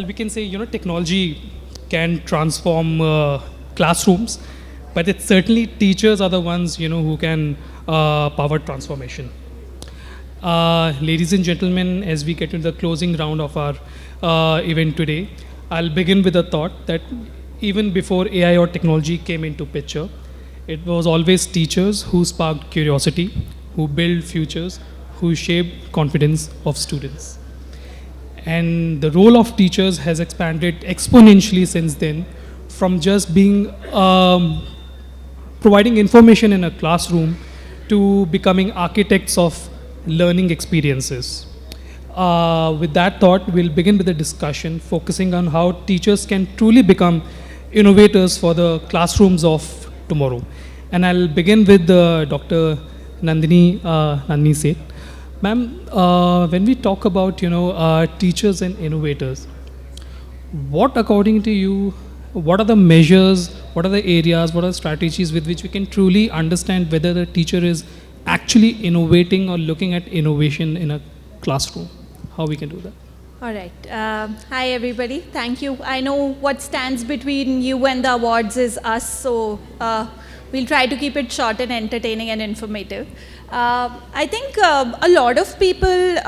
while we can say, technology can transform classrooms, but it's certainly teachers are the ones, who can power transformation. Ladies and gentlemen, as we get into the closing round of our event today, I'll begin with a thought that even before AI or technology came into picture, it was always teachers who sparked curiosity, who built futures, who shaped confidence of students. And the role of teachers has expanded exponentially since then, from just being providing information in a classroom to becoming architects of learning experiences. With that thought, we'll begin with a discussion focusing on how teachers can truly become innovators for the classrooms of tomorrow. And I'll begin with Dr. Nandini Seth. Ma'am, when we talk about teachers and innovators, what according to you, what are the measures, what are the areas, what are the strategies with which we can truly understand whether the teacher is actually innovating or looking at innovation in a classroom? How we can do that? All right. Hi, everybody. Thank you. I know what stands between you and the awards is us, so we'll try to keep it short and entertaining and informative. I think a lot of people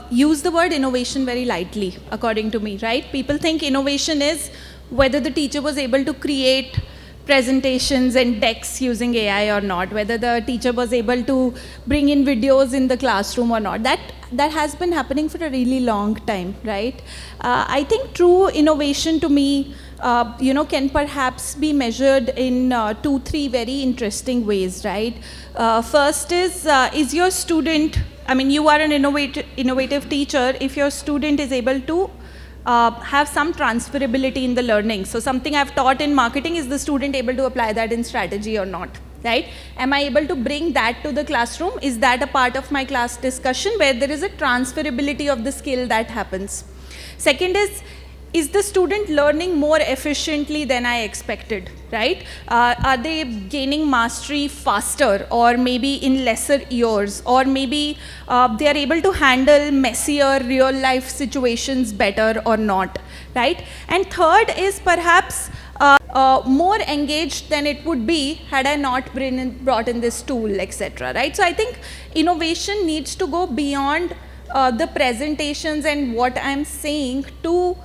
use the word innovation very lightly, according to me, right? People think innovation is whether the teacher was able to create presentations and decks using AI or not, whether the teacher was able to bring in videos in the classroom or not. That has been happening for a really long time, right? I think true innovation to me, can perhaps be measured in 2-3 very interesting ways, right? First is your student, I mean, you are an innovative teacher if your student is able to have some transferability in the learning. So something I've taught in marketing, is the student able to apply that in strategy or not, right? Am I able to bring that to the classroom? Is that a part of my class discussion where there is a transferability of the skill that happens? Second is the student learning more efficiently than I expected, right? Are they gaining mastery faster, or maybe in lesser years, or maybe they are able to handle messier real life situations better or not, right? And third is perhaps more engaged than it would be had I not brought in this tool, etc., right? So I think innovation needs to go beyond the presentations and what I'm saying to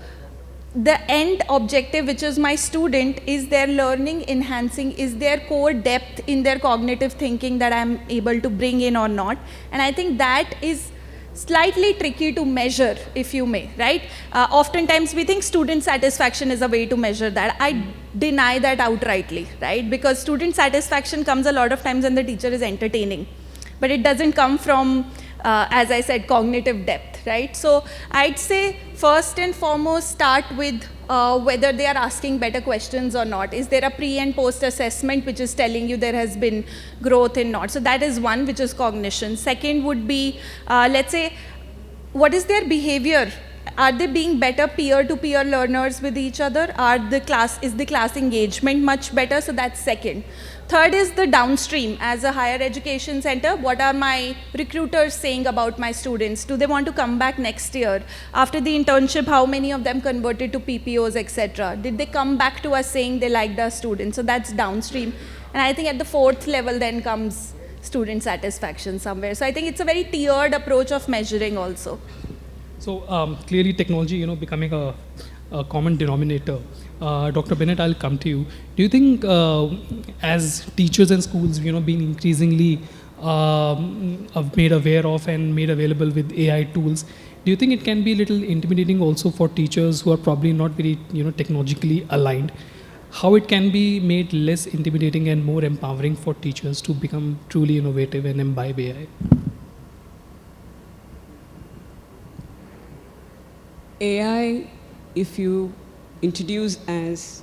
the end objective, which is my student. Is their learning enhancing? Is there core depth in their cognitive thinking that I'm able to bring in or not? And I think that is slightly tricky to measure, if you may, right? Oftentimes we think student satisfaction is a way to measure that. I deny that outrightly, right? Because student satisfaction comes a lot of times when the teacher is entertaining, but it doesn't come from as I said, cognitive depth, right? So I'd say first and foremost, start with whether they are asking better questions or not. Is there a pre and post assessment which is telling you there has been growth in not? So that is one, which is cognition. Second would be, let's say, what is their behavior? Are they being better peer-to-peer learners with each other? Is the class engagement much better? So that's second. Third is the downstream. As a higher education center, what are my recruiters saying about my students? Do they want to come back next year? After the internship, how many of them converted to PPOs, etc.? Did they come back to us saying they liked our students? So that's downstream. And I think at the fourth level then comes student satisfaction somewhere. So I think it's a very tiered approach of measuring also. So clearly technology, becoming a common denominator. Dr. Bennett, I'll come to you. Do you think as teachers and schools, being increasingly made aware of and made available with AI tools, do you think it can be a little intimidating also for teachers who are probably not very, technologically aligned? How it can be made less intimidating and more empowering for teachers to become truly innovative and imbibe AI? AI, if you introduce as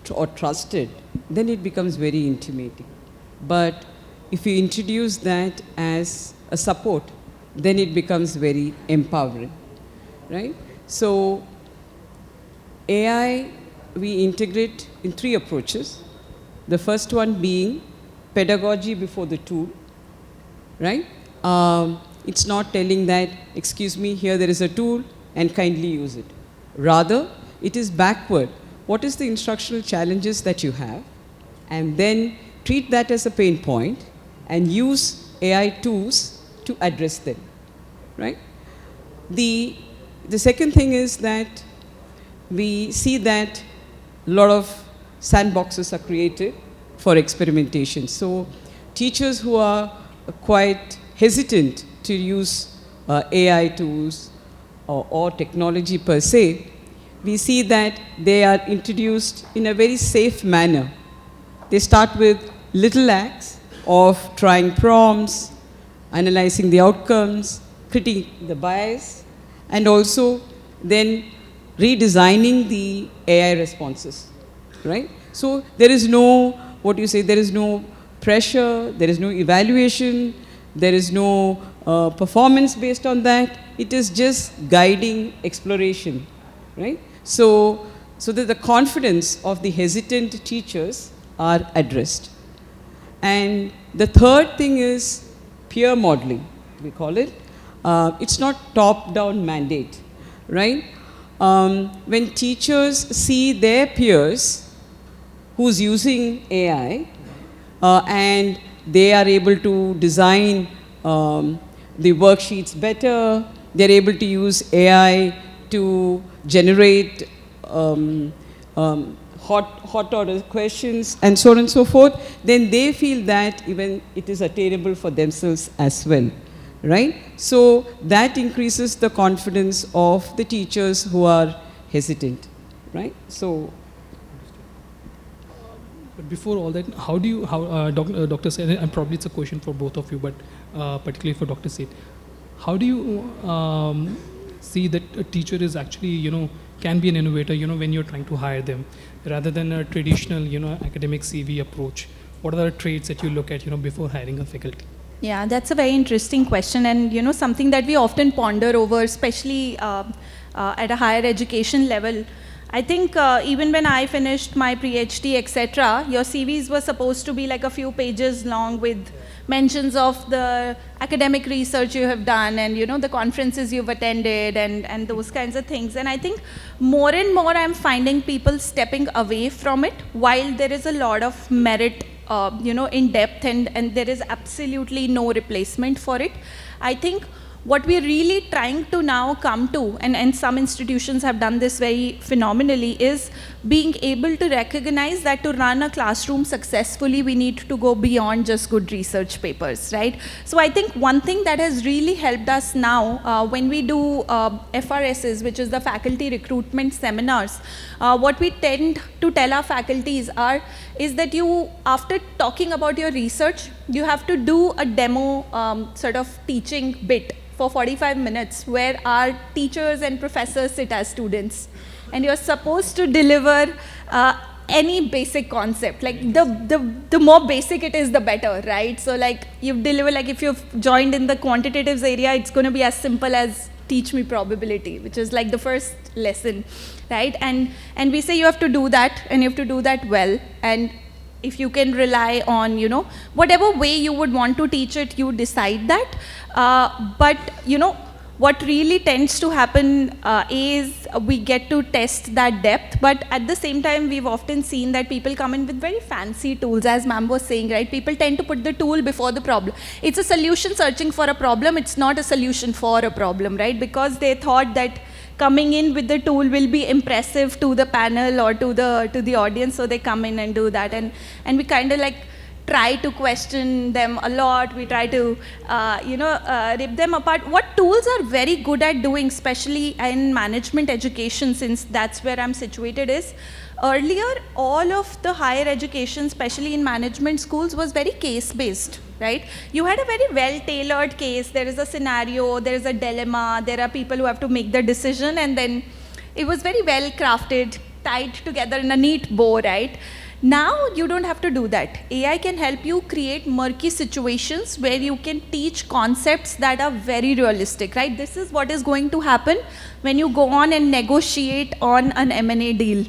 or trusted, then it becomes very intimidating. But if you introduce that as a support, then it becomes very empowering, right? So AI, we integrate in 3 approaches. The first one being pedagogy before the tool, right? It's not telling that, excuse me, here there is a tool and kindly use it. Rather, it is backward. What is the instructional challenges that you have? And then treat that as a pain point and use AI tools to address them, right? The second thing is that we see that a lot of sandboxes are created for experimentation. So teachers who are quite hesitant to use AI tools or technology per se, we see that they are introduced in a very safe manner. They start with little acts of trying prompts, analyzing the outcomes, critiquing the bias, and also then redesigning the AI responses, right? So there is no, what you say, there is no pressure, there is no evaluation, there is no performance based on that. It is just guiding exploration, right? So that the confidence of the hesitant teachers are addressed. And the third thing is peer modeling, we call it. It's not top-down mandate, right? When teachers see their peers who's using AI and they are able to design the worksheets better, they're able to use AI to generate hot order questions and so on and so forth, then they feel that even it is attainable for themselves as well, right? So that increases the confidence of the teachers who are hesitant, right? So. But before all that, how do you, Dr. Seth, and probably it's a question for both of you, but particularly for Dr. Seth, how do you see that a teacher is actually, can be an innovator, when you're trying to hire them, rather than a traditional, academic CV approach? What are the traits that you look at, before hiring a faculty? Yeah, that's a very interesting question, and something that we often ponder over, especially at a higher education level. I think even when I finished my PhD, etc., your CVs were supposed to be like a few pages long with mentions of the academic research you have done and the conferences you've attended and those kinds of things. And I think more and more I'm finding people stepping away from it, while there is a lot of merit in depth and there is absolutely no replacement for it. I think what we're really trying to now come to, and some institutions have done this very phenomenally, is being able to recognize that to run a classroom successfully, we need to go beyond just good research papers, right? So I think one thing that has really helped us now, when we do FRSs, which is the faculty recruitment seminars, what we tend to tell our faculties is that you, after talking about your research, you have to do a demo sort of teaching bit for 45 minutes where our teachers and professors sit as students. And you're supposed to deliver any basic concept. Like the more basic it is, the better, right? So like you deliver, like if you've joined in the quantitatives area, it's going to be as simple as teach me probability, which is like the first lesson, right? And we say you have to do that, and you have to do that well. And if you can rely on, whatever way you would want to teach it, you decide that. But, what really tends to happen is we get to test that depth, but at the same time, we've often seen that people come in with very fancy tools, as ma'am was saying, right? People tend to put the tool before the problem. It's a solution searching for a problem. It's not a solution for a problem, right? Because they thought that coming in with the tool will be impressive to the panel or to the audience, so they come in and do that. And we kind of like try to question them a lot. We try to, rip them apart. What tools are very good at doing, especially in management education, since that's where I'm situated, is earlier, all of the higher education, especially in management schools, was very case-based, right? You had a very well-tailored case. There is a scenario, there is a dilemma, there are people who have to make the decision, and then it was very well-crafted, tied together in a neat bow, right? Now, you don't have to do that. AI can help you create murky situations where you can teach concepts that are very realistic, right? This is what is going to happen when you go on and negotiate on an M&A deal,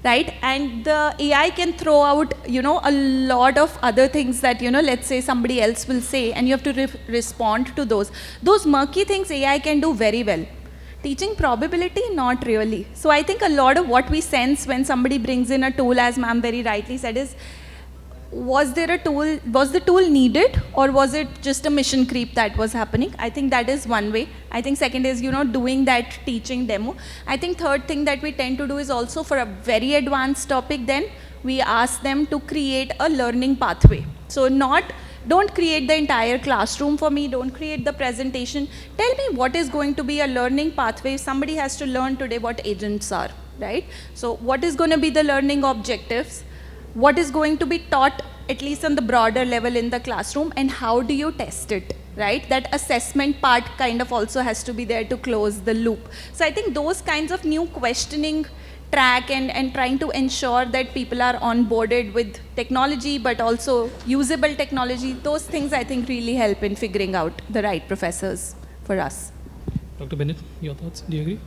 right? And the AI can throw out, a lot of other things that, let's say somebody else will say, and you have to respond to those. Those murky things AI can do very well. Teaching probability, not really. So I think a lot of what we sense when somebody brings in a tool, as ma'am very rightly said, is, was the tool needed, or was it just a mission creep that was happening? I think that is one way. I think second is, doing that teaching demo. I think third thing that we tend to do is also, for a very advanced topic, then we ask them to create a learning pathway. So don't create the entire classroom for me, don't create the presentation. Tell me what is going to be a learning pathway. Somebody has to learn today what agents are, right? So what is going to be the learning objectives? What is going to be taught, at least on the broader level in the classroom, and how do you test it, right? That assessment part kind of also has to be there to close the loop. So I think those kinds of new questioning track and trying to ensure that people are onboarded with technology, but also usable technology, those things I think really help in figuring out the right professors for us. Dr. Bennett, your thoughts? Do you agree?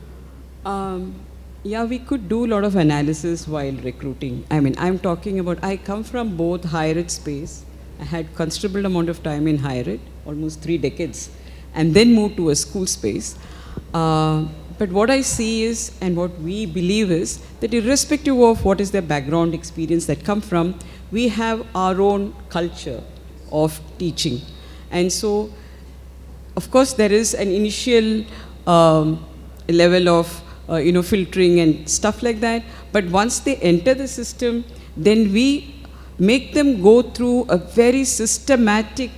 Yeah, we could do a lot of analysis while recruiting. I mean, I'm talking about, I come from both higher ed space. I had considerable amount of time in higher ed, almost 3 decades, and then moved to a school space. But what I see is, and what we believe is, that irrespective of what is their background experience that come from, we have our own culture of teaching. And so, of course, there is an initial level of filtering and stuff like that. But once they enter the system, then we make them go through a very systematic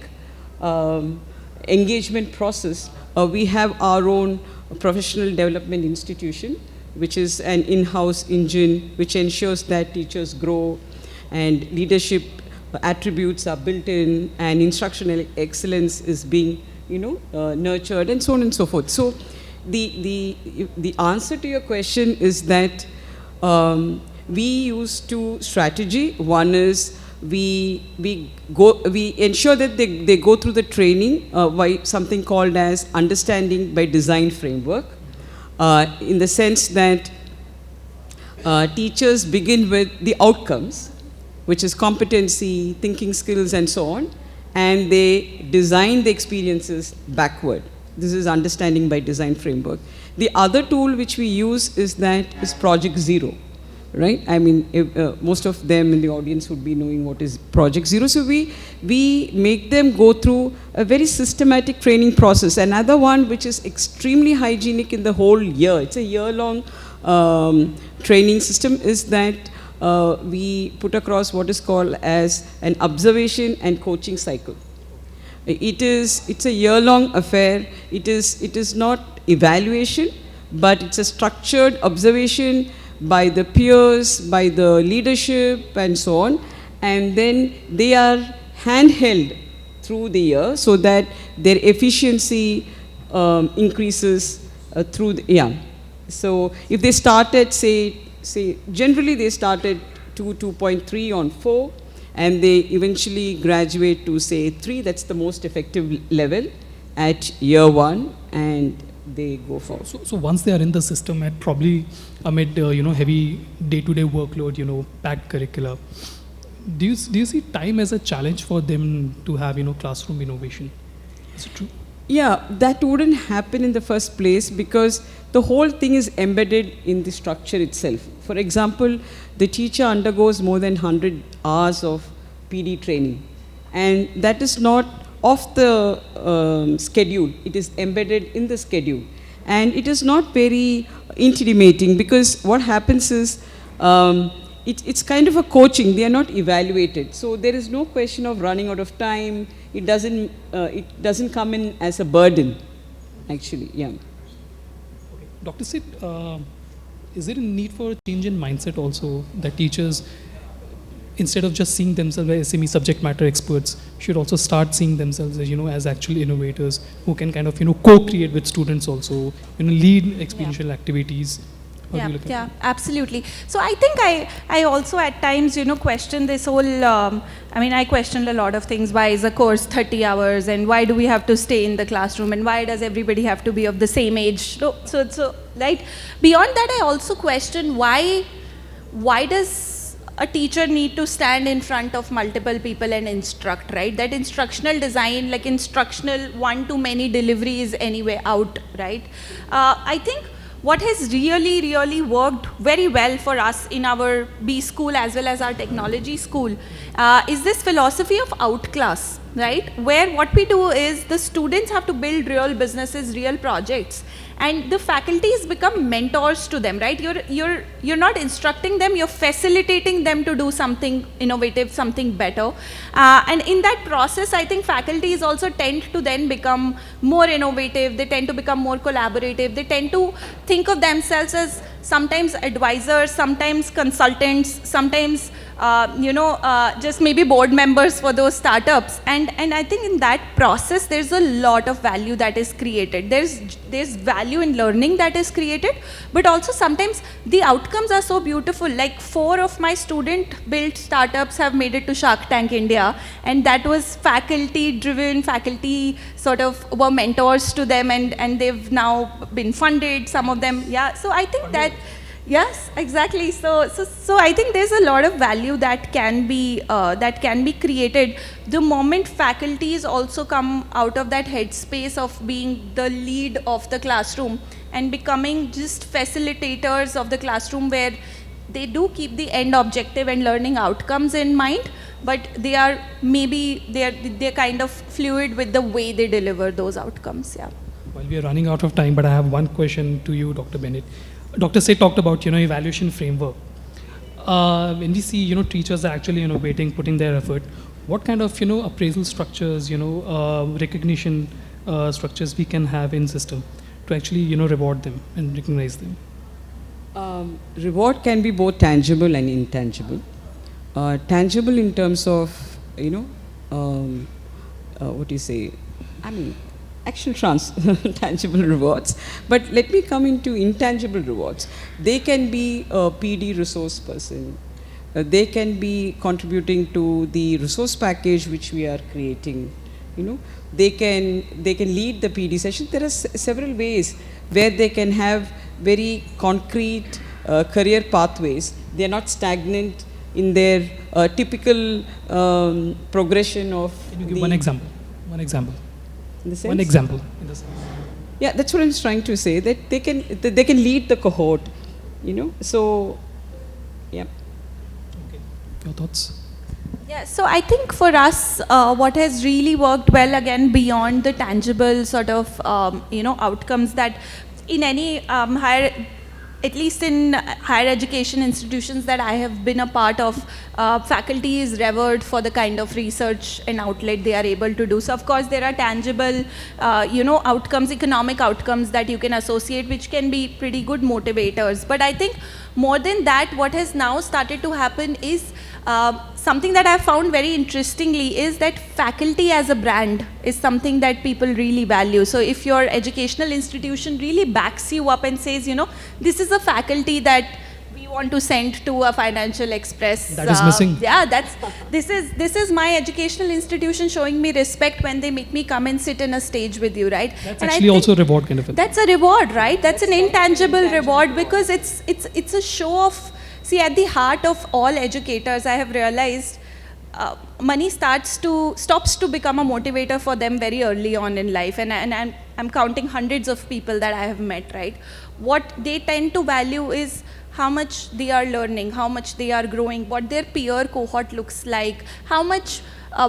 engagement process. We have our own professional development institution, which is an in-house engine which ensures that teachers grow and leadership attributes are built in and instructional excellence is being nurtured and so on and so forth. So the answer to your question is that we use 2 strategy. One is we ensure that they go through the training by something called as understanding by design framework, in the sense that teachers begin with the outcomes, which is competency, thinking skills, and so on, and they design the experiences backward. This is understanding by design framework. The other tool which we use is Project Zero, right? I mean, most of them in the audience would be knowing what is Project Zero. So we make them go through a very systematic training process. Another one which is extremely hygienic in the whole year, it's a year-long training system, is that we put across what is called as an observation and coaching cycle. It's a year-long affair. It is not evaluation, but it's a structured observation by the peers, by the leadership, and so on. And then they are handheld through the year so that their efficiency increases through the, yeah. So if they started, say generally they started 2.3 on 4, and they eventually graduate to say 3, that's the most effective level at year 1, and they go forward. So once they are in the system, at probably amid heavy day-to-day workload, packed curricula, do you see time as a challenge for them to have classroom innovation? Is it true? Yeah, that wouldn't happen in the first place because the whole thing is embedded in the structure itself. For example, the teacher undergoes more than 100 hours of PD training, and that is not off the schedule. It is embedded in the schedule, and it is not very intimidating because what happens is it's kind of a coaching. They are not evaluated, so there is no question of running out of time. It doesn't come in as a burden, actually. Yeah. Okay. Dr. Sid, is there a need for a change in mindset also, that teachers, instead of just seeing themselves as SME subject matter experts, should also start seeing themselves as as actual innovators who can kind of co-create with students also, lead experiential activities? Yeah, absolutely. So I think I also at times, question this whole, I questioned a lot of things. Why is a course 30 hours, and why do we have to stay in the classroom, and why does everybody have to be of the same age? So right? Beyond that, I also question why why does a teacher need to stand in front of multiple people and instruct, right? That instructional design, like instructional one-to-many delivery is anyway out, right? I think what has really worked very well for us in our B school as well as our technology school is this philosophy of outclass, right? Where what we do is the students have to build real businesses, real projects, and the faculties become mentors to them, right? You're not instructing them, you're facilitating them to do something innovative, something better. And in that process, I think faculties also tend to then become more innovative, they tend to become more collaborative, they tend to think of themselves as sometimes advisors, sometimes consultants, sometimes just maybe board members for those startups. And I think in that process, there's a lot of value that is created. There's value in learning that is created, but also sometimes the outcomes are so beautiful. Like 4 of my student-built startups have made it to Shark Tank India, and that was faculty-driven, faculty sort of were mentors to them, and they've now been funded, some of them, yeah. So I think that, yes, exactly. So I think there's a lot of value that can be created the moment faculties also come out of that headspace of being the lead of the classroom and becoming just facilitators of the classroom, where they do keep the end objective and learning outcomes in mind, but they're kind of fluid with the way they deliver those outcomes. Yeah. Well, we are running out of time, but I have one question to you, Dr. Bennett. Dr. Say talked about evaluation framework. When we see teachers are actually innovating, putting their effort, what kind of appraisal structures, recognition structures we can have in system to actually reward them and recognize them? Reward can be both tangible and intangible. Tangible in terms of what do you say? I mean, tangible rewards. But let me come into intangible rewards. They can be a PD resource person. They can be contributing to the resource package which we are creating. They can lead the PD session. There are several ways where they can have very concrete career pathways. They are not stagnant in their typical progression of. Can you give one example? One example. In the sense? One example. In the sense. Yeah, that's what I was trying to say. That they can lead the cohort. So, yeah. Okay. Your thoughts? Yeah, so I think for us, what has really worked well, again, beyond the tangible sort of, outcomes that in any at least in higher education institutions that I have been a part of, faculty is revered for the kind of research and outlet they are able to do. So of course there are tangible, outcomes, economic outcomes that you can associate, which can be pretty good motivators. But I think more than that, what has now started to happen is something that I found very interestingly is that faculty as a brand is something that people really value. So if your educational institution really backs you up and says, this is a faculty that we want to send to a Financial Express. That is missing. Yeah, this is my educational institution showing me respect when they make me come and sit in a stage with you, right? That's actually also a reward kind of thing. That's a reward, right? That's an intangible reward, because it's a show of. See, at the heart of all educators, I have realized money stops to become a motivator for them very early on in life. And I'm counting hundreds of people that I have met, right? What they tend to value is how much they are learning, how much they are growing, what their peer cohort looks like, how much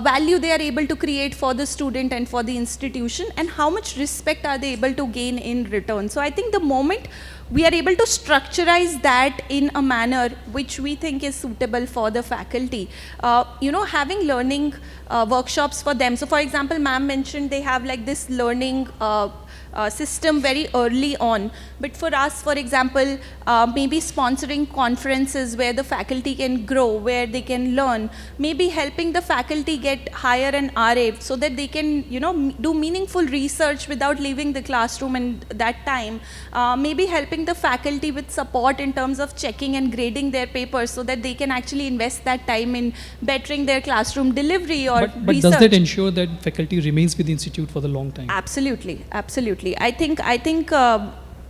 value they are able to create for the student and for the institution, and how much respect are they able to gain in return. So I think the moment we are able to structurize that in a manner which we think is suitable for the faculty, having learning workshops for them. So for example, ma'am mentioned they have like this learning system very early on. But for us, for example, maybe sponsoring conferences where the faculty can grow, where they can learn, maybe helping the faculty get higher an RA so that they can, do meaningful research without leaving the classroom in that time. Maybe helping the faculty with support in terms of checking and grading their papers so that they can actually invest that time in bettering their classroom delivery or but research. Does that ensure that faculty remains with the institute for the long time? Absolutely, absolutely. I think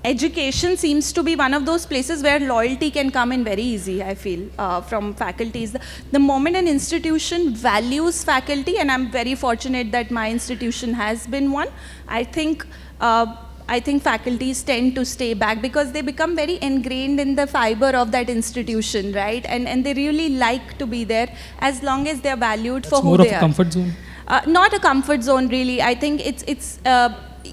education seems to be one of those places where loyalty can come in very easy, I feel, from faculties. The moment an institution values faculty, and I'm very fortunate that my institution has been one, I think faculties tend to stay back because they become very ingrained in the fiber of that institution, right? And they really like to be there as long as they're valued That's for who more they of are. a comfort zone. Not a comfort zone, really. I think it's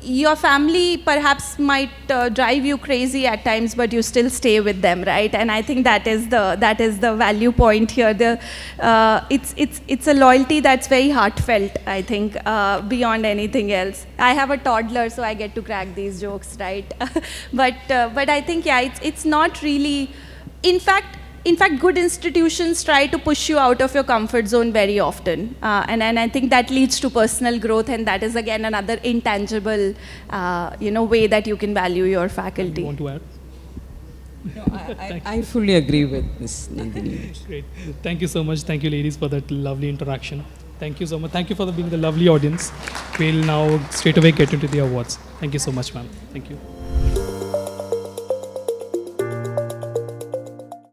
your family perhaps might drive you crazy at times, but you still stay with them, right? And I think that is the value point here. It's a loyalty that's very heartfelt, I think, beyond anything else. I have a toddler, so I get to crack these jokes, right? but I think, yeah, it's not really. In fact, good institutions try to push you out of your comfort zone very often. And I think that leads to personal growth, and that is, again, another intangible way that you can value your You faculty. want to add? No, I fully agree with Ms. Nandini. Great. Thank you so much. Thank you, ladies, for that lovely interaction. Thank you so much. Thank you for being the lovely audience. We'll now straight away get into the awards. Thank you so much, ma'am. Thank you.